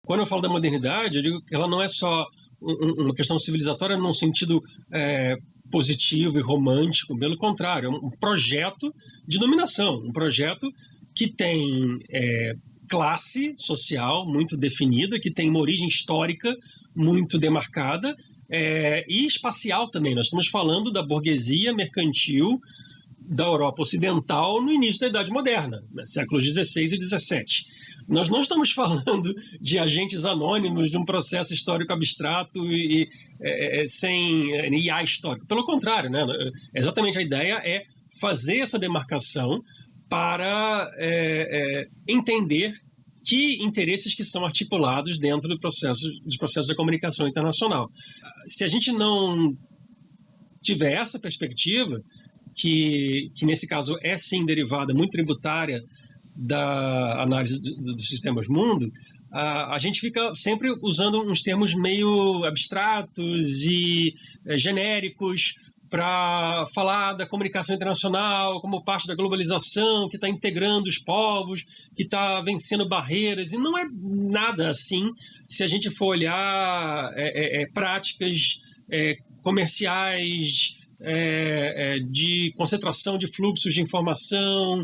Quando eu falo da modernidade, eu digo que ela não é só uma questão civilizatória num sentido positivo e romântico, pelo contrário, é um projeto de dominação, um projeto que tem classe social muito definida, que tem uma origem histórica muito demarcada e espacial também. Nós estamos falando da burguesia mercantil da Europa Ocidental no início da Idade Moderna, né, séculos XVI e XVII. Nós não estamos falando de agentes anônimos de um processo histórico abstrato e sem IA histórico. Pelo contrário, né, exatamente a ideia é fazer essa demarcação para entender que interesses que são articulados dentro dos processos da comunicação internacional. Se a gente não tiver essa perspectiva, que nesse caso é sim derivada, muito tributária da análise dos sistemas mundo, a gente fica sempre usando uns termos meio abstratos e genéricos para falar da comunicação internacional como parte da globalização, que está integrando os povos, que está vencendo barreiras, e não é nada assim se a gente for olhar práticas comerciais, de concentração de fluxos de informação,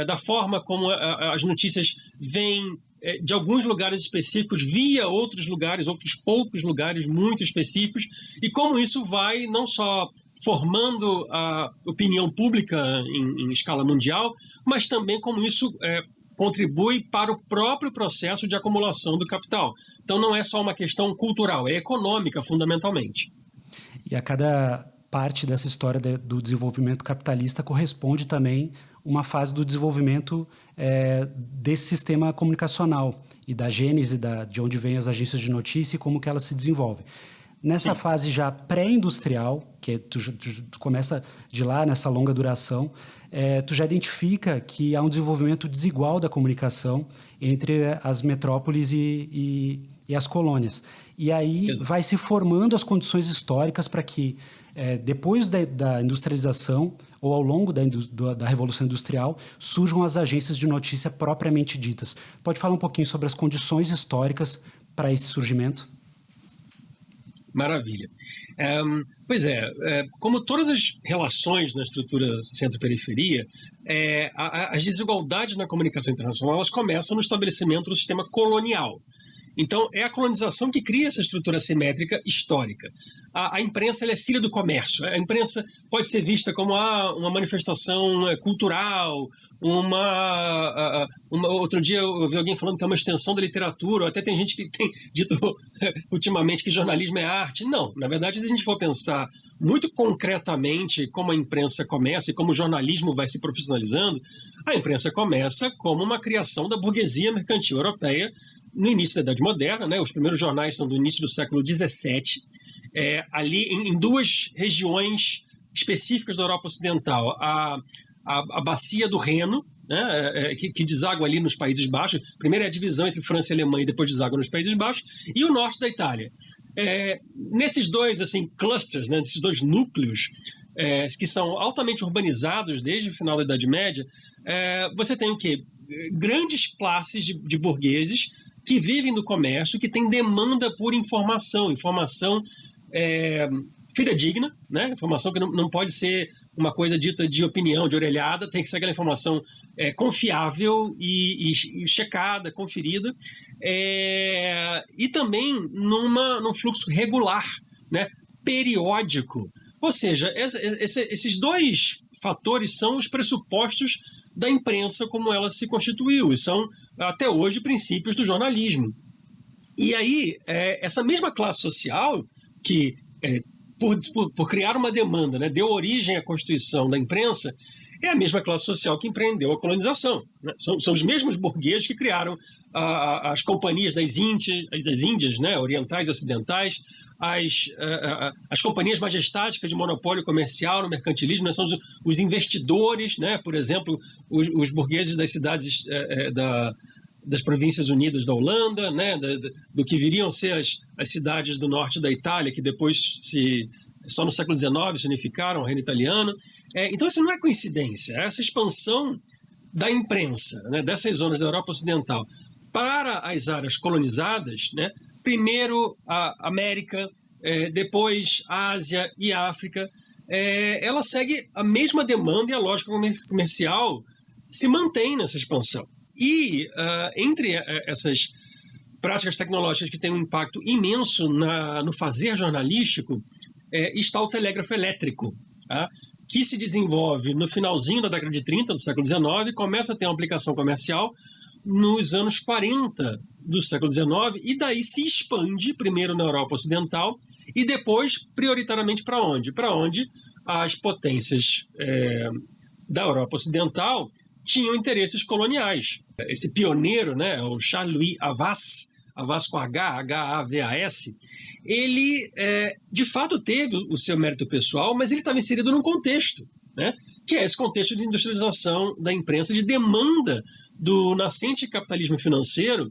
da forma como as notícias vêm de alguns lugares específicos via outros lugares, outros poucos lugares muito específicos, e como isso vai não só formando a opinião pública em escala mundial, mas também como isso contribui para o próprio processo de acumulação do capital. Então não é só uma questão cultural, é econômica fundamentalmente. E a cada parte dessa história do desenvolvimento capitalista corresponde também uma fase do desenvolvimento desse sistema comunicacional e da gênese de onde vêm as agências de notícia e como que elas se desenvolvem. Nessa fase já pré-industrial, que tu começa de lá, nessa longa duração, tu já identifica que há um desenvolvimento desigual da comunicação entre as metrópoles e as colônias. E aí vai se formando as condições históricas para que, depois da industrialização ou ao longo da Revolução Industrial, surjam as agências de notícia propriamente ditas. Pode falar um pouquinho sobre as condições históricas para esse surgimento? Maravilha. Pois como todas as relações na estrutura centro-periferia, as desigualdades na comunicação internacional elas começam no estabelecimento do sistema colonial. Então, é a colonização que cria essa estrutura assimétrica histórica. A imprensa ela é filha do comércio. A imprensa pode ser vista como uma manifestação cultural, outro dia eu vi alguém falando que é uma extensão da literatura, ou até tem gente que tem dito ultimamente que jornalismo é arte. Não, na verdade, se a gente for pensar muito concretamente como a imprensa começa e como o jornalismo vai se profissionalizando, a imprensa começa como uma criação da burguesia mercantil europeia, no início da Idade Moderna, né? Os primeiros jornais são do início do século XVII, ali em duas regiões específicas da Europa Ocidental, a bacia do Reno, né? Que deságua ali nos Países Baixos. Primeiro é a divisão entre França e Alemanha, e depois deságua nos Países Baixos, e o norte da Itália. Nesses dois clusters, né? Nesses dois núcleos, que são altamente urbanizados desde o final da Idade Média, você tem o quê? Grandes classes de burgueses que vivem do comércio, que têm demanda por informação fidedigna, né? Informação que não pode ser uma coisa dita de opinião, de orelhada, tem que ser aquela informação confiável e checada, conferida, e também num fluxo regular, né? Periódico. Ou seja, esses dois fatores são os pressupostos da imprensa como ela se constituiu, e são, até hoje, princípios do jornalismo. E aí, essa mesma classe social, que, por criar uma demanda, né, deu origem à constituição da imprensa, é a mesma classe social que empreendeu a colonização. Né? São os mesmos burgueses que criaram as companhias das Índias, né, orientais e ocidentais, as companhias majestáticas de monopólio comercial no mercantilismo, né, são os investidores, né, por exemplo, os burgueses das cidades das Províncias Unidas da Holanda, né, do que viriam a ser as cidades do norte da Itália, que depois só no século XIX se unificaram ao reino italiano. Então isso não é coincidência, essa expansão da imprensa, né, dessas zonas da Europa Ocidental, para as áreas colonizadas, né, primeiro a América, depois a Ásia e a África, ela segue a mesma demanda e a lógica comercial se mantém nessa expansão. E entre essas práticas tecnológicas que têm um impacto imenso no fazer jornalístico, está o telégrafo elétrico, tá? Que se desenvolve no finalzinho da década de 30 do século XIX e começa a ter uma aplicação comercial nos anos 40 do século XIX, e daí se expande primeiro na Europa Ocidental e depois prioritariamente para onde? Para onde as potências da Europa Ocidental tinham interesses coloniais. Esse pioneiro, né, o Charles-Louis Havas, Havas com H-A-V-A-S, ele de fato teve o seu mérito pessoal, mas ele estava inserido num contexto, né, que é esse contexto de industrialização da imprensa, de demanda do nascente capitalismo financeiro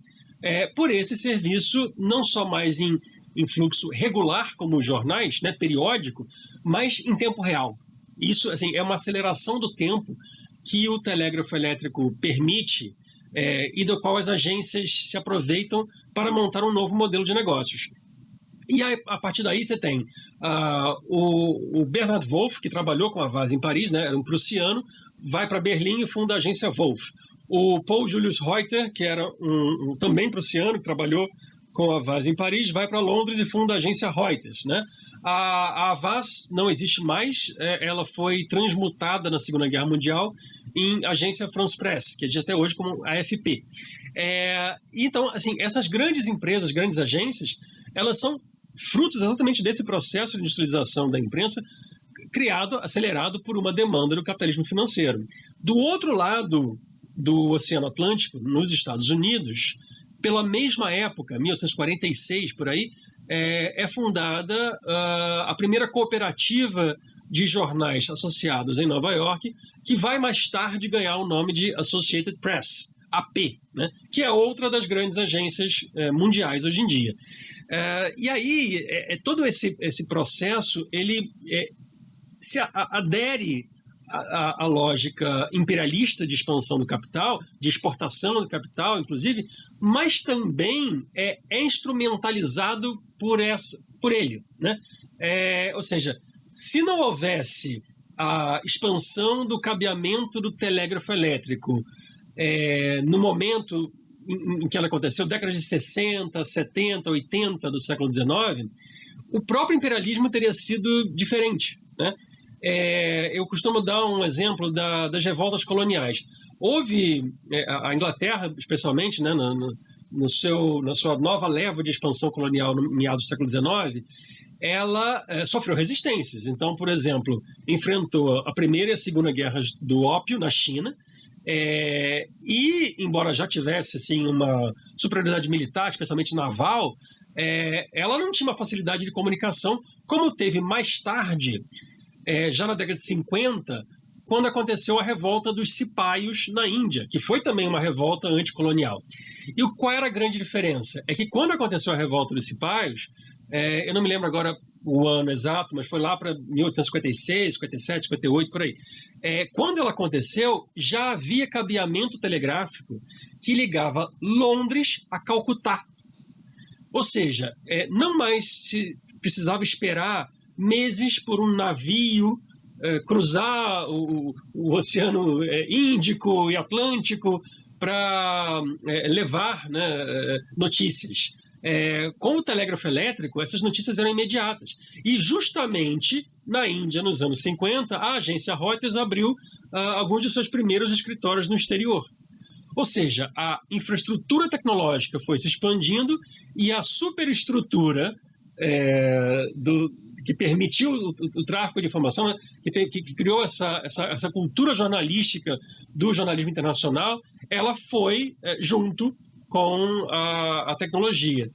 por esse serviço, não só mais em fluxo regular, como os jornais, né, periódico, mas em tempo real. Isso assim, é uma aceleração do tempo que o telégrafo elétrico permite e do qual as agências se aproveitam para montar um novo modelo de negócios. E a partir daí você tem o Bernard Wolff, que trabalhou com a Havas em Paris, né, era um prussiano, vai para Berlim e funda a agência Wolff. O Paul Julius Reuter, que era também prussiano, que trabalhou com a Havas em Paris, vai para Londres e funda a agência Reuters, né? A Havas não existe mais, ela foi transmutada na Segunda Guerra Mundial em agência France Press, que existe até hoje como AFP. Então, assim, essas grandes empresas, grandes agências, elas são frutos exatamente desse processo de industrialização da imprensa, acelerado por uma demanda do capitalismo financeiro. Do outro lado do Oceano Atlântico, nos Estados Unidos, pela mesma época, 1946, por aí, é fundada a primeira cooperativa de jornais associados em Nova York, que vai mais tarde ganhar o nome de Associated Press, AP, né? Que é outra das grandes agências mundiais hoje em dia. E aí, todo esse processo, ele se adere à lógica imperialista de expansão do capital, de exportação do capital, inclusive, mas também é instrumentalizado por ele, né? Ou seja, se não houvesse a expansão do cabeamento do telégrafo elétrico no momento em que ela aconteceu, décadas de 60, 70, 80 do século XIX, o próprio imperialismo teria sido diferente, né? Eu costumo dar um exemplo das revoltas coloniais. Houve, a Inglaterra, especialmente, né, na sua nova leva de expansão colonial no meados do século XIX, ela sofreu resistências. Então, por exemplo, enfrentou a Primeira e a Segunda Guerras do Ópio na China, e, embora já tivesse assim, uma superioridade militar, especialmente naval, ela não tinha uma facilidade de comunicação, como teve mais tarde, já na década de 50, quando aconteceu a revolta dos cipaios na Índia, que foi também uma revolta anticolonial. E qual era a grande diferença? É que quando aconteceu a revolta dos cipaios, eu não me lembro agora o ano exato, mas foi lá para 1856, 57, 58, por aí. Quando ela aconteceu, já havia cabeamento telegráfico que ligava Londres a Calcutá. Ou seja, não mais se precisava esperar meses por um navio cruzar o Oceano Índico e Atlântico para levar, né, notícias. Com o telégrafo elétrico, essas notícias eram imediatas. E justamente na Índia, nos anos 50, a agência Reuters abriu alguns de seus primeiros escritórios no exterior. Ou seja, a infraestrutura tecnológica foi se expandindo e a superestrutura que permitiu o tráfico de informação, né, que criou essa cultura jornalística do jornalismo internacional, ela foi junto com a tecnologia.